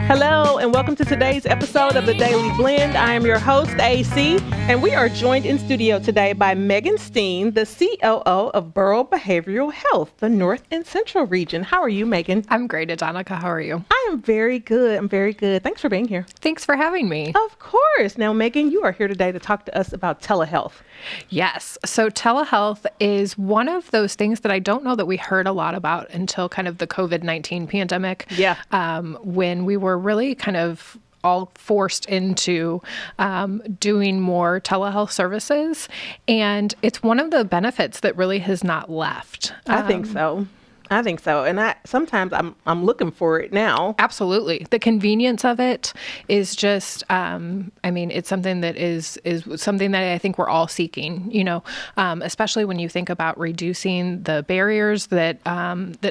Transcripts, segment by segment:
Hello, and welcome to today's episode of The Daily Blend. I am your host, AC, and we are joined in studio today by Megan Steen, the COO of Burrell Behavioral Health, the North and Central region. How are you, Megan? I'm great, Adonica. How are you? I am very good. I'm very good. Thanks for being here. Thanks for having me. Of course. Now, Megan, you are here today to talk to us about telehealth. Yes. So telehealth is one of those things that I don't know that we heard a lot about until kind of the COVID-19 pandemic. Yeah. When we were really kind of all forced into doing more telehealth services. And it's one of the benefits that really has not left. I think so. And sometimes I'm looking for it now. Absolutely. The convenience of it is just, it's something that is something that I think we're all seeking, especially when you think about reducing the barriers that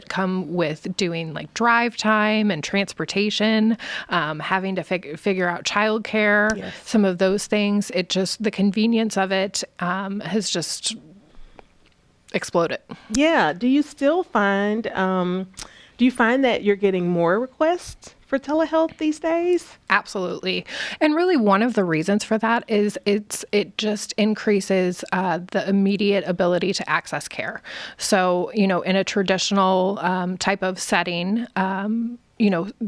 come with doing like drive time and transportation, having to figure out childcare, Yes. Some of those things. The convenience of it has just exploded. Yeah. Do you find that you're getting more requests for telehealth these days? Absolutely. And really one of the reasons for that is it just increases the immediate ability to access care. So, in a traditional type of setting,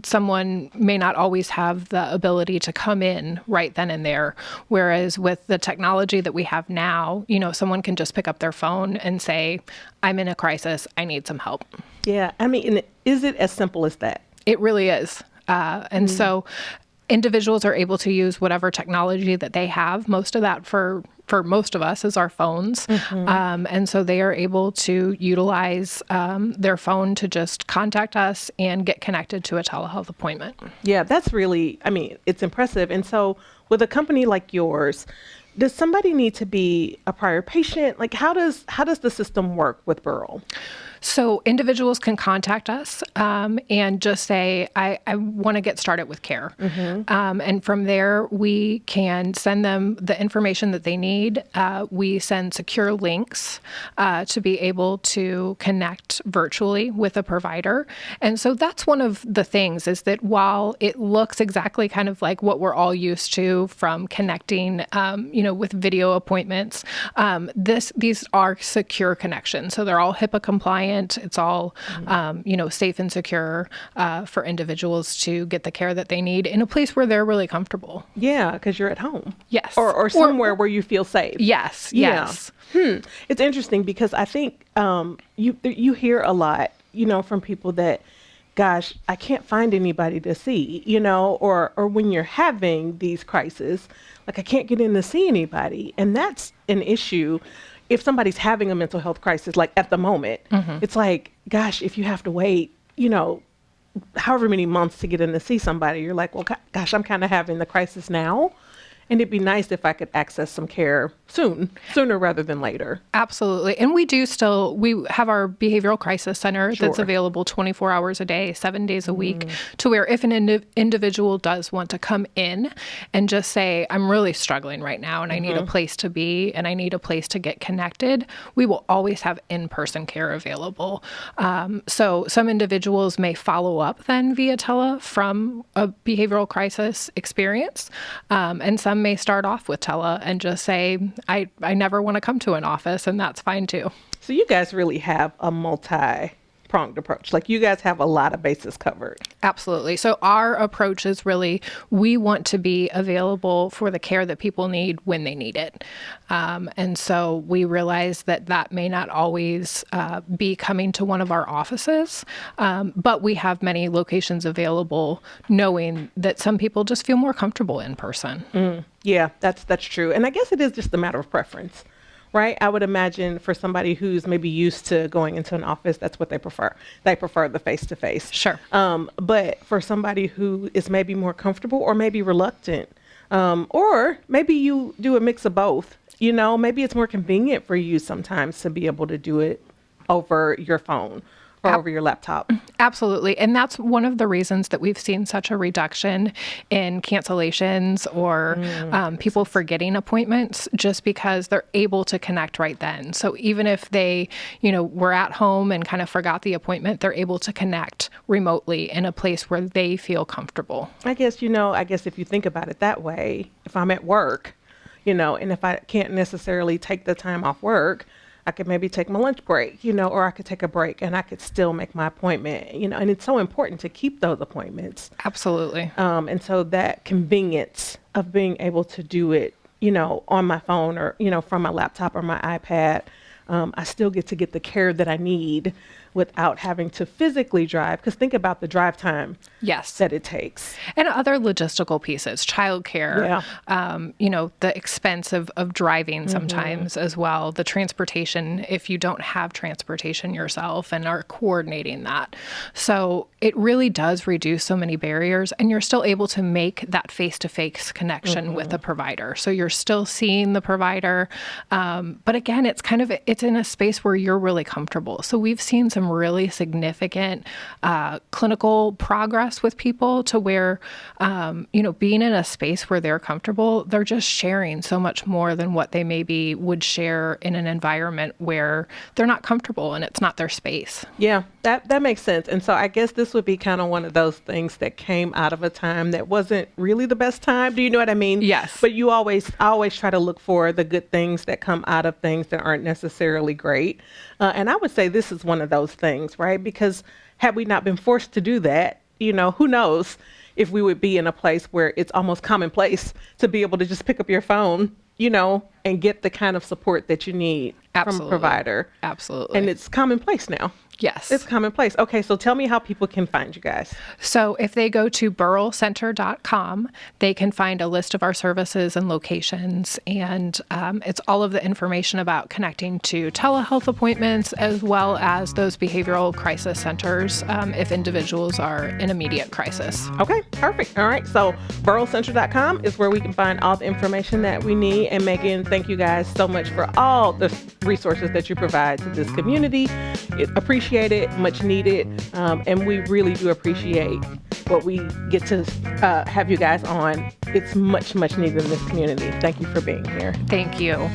someone may not always have the ability to come in right then and there. Whereas with the technology that we have now, someone can just pick up their phone and say, I'm in a crisis. I need some help. Yeah. Is it as simple as that? It really is. So individuals are able to use whatever technology that they have. Most of that for most of us is our phones. Mm-hmm. And so they are able to utilize their phone to just contact us and get connected to a telehealth appointment. Yeah, that's really, it's impressive. And so with a company like yours, does somebody need to be a prior patient? Like how does the system work with Burrell? So individuals can contact us and just say, I want to get started with care. Mm-hmm. And from there, we can send them the information that they need. We send secure links to be able to connect virtually with a provider. And so that's one of the things is that while it looks exactly kind of like what we're all used to from connecting, with video appointments, these are secure connections. So they're all HIPAA compliant. It's all, safe and secure for individuals to get the care that they need in a place where they're really comfortable. Yeah, because you're at home. Yes. Or somewhere where you feel safe. Yes. Yeah. Yes. It's interesting because I think you hear a lot, from people that, gosh, I can't find anybody to see, or when you're having these crises, like I can't get in to see anybody. And that's an issue. If somebody's having a mental health crisis, like at the moment, mm-hmm. It's like, gosh, if you have to wait, however many months to get in to see somebody, you're like, well, gosh, I'm kind of having the crisis now. And it'd be nice if I could access some care sooner rather than later. Absolutely. And we have our behavioral crisis center Sure. that's available 24 hours a day, 7 days a week, to where if an individual does want to come in and just say, I'm really struggling right now and I need a place to be and I need a place to get connected, we will always have in-person care available. So some individuals may follow up then via tele from a behavioral crisis experience. And some may start off with tele and just say, I never want to come to an office, and that's fine too. So you guys really have a multi-pronged approach. Like you guys have a lot of bases covered. Absolutely. So our approach is really, we want to be available for the care that people need when they need it. And so we realize that may not always be coming to one of our offices, but we have many locations available, knowing that some people just feel more comfortable in person. Yeah, that's true. And I guess it is just a matter of preference, right? I would imagine for somebody who's maybe used to going into an office, that's what they prefer. They prefer the face-to-face. Sure. But for somebody who is maybe more comfortable or maybe reluctant, or maybe you do a mix of both, maybe it's more convenient for you sometimes to be able to do it over your phone or over your laptop. Absolutely. And that's one of the reasons that we've seen such a reduction in cancellations or people forgetting appointments, just because they're able to connect right then. So even if they, were at home and kind of forgot the appointment, they're able to connect remotely in a place where they feel comfortable. I guess if you think about it that way, if I'm at work, and if I can't necessarily take the time off work, I could maybe take my lunch break, or I could take a break and I could still make my appointment, and it's so important to keep those appointments. Absolutely. And so that convenience of being able to do it, on my phone or, from my laptop or my iPad, I still get the care that I need without having to physically drive. Because think about the drive time that it takes. And other logistical pieces, childcare, the expense of driving sometimes as well, the transportation, if you don't have transportation yourself and are coordinating that. So it really does reduce so many barriers, and you're still able to make that face-to-face connection with the provider. So you're still seeing the provider. But again, it's in a space where you're really comfortable. So we've seen some really significant clinical progress with people to where, being in a space where they're comfortable, they're just sharing so much more than what they maybe would share in an environment where they're not comfortable and it's not their space. Yeah, that makes sense. And so I guess this would be kind of one of those things that came out of a time that wasn't really the best time. Do you know what I mean? Yes. But I always try to look for the good things that come out of things that aren't necessarily great. And I would say this is one of those things, right? Because had we not been forced to do that, who knows if we would be in a place where it's almost commonplace to be able to just pick up your phone, and get the kind of support that you need from a provider. Absolutely. And it's commonplace now. Yes. It's commonplace. Okay, so tell me how people can find you guys. So if they go to burrellcenter.com, they can find a list of our services and locations, and it's all of the information about connecting to telehealth appointments as well as those behavioral crisis centers if individuals are in immediate crisis. Okay, perfect. All right, so burrellcenter.com is where we can find all the information that we need. And Megan, thank you guys so much for all the resources that you provide to this community. Appreciate it, much needed, and we really do appreciate what we get to have you guys on. It's much, much needed in this community. Thank you for being here. Thank you.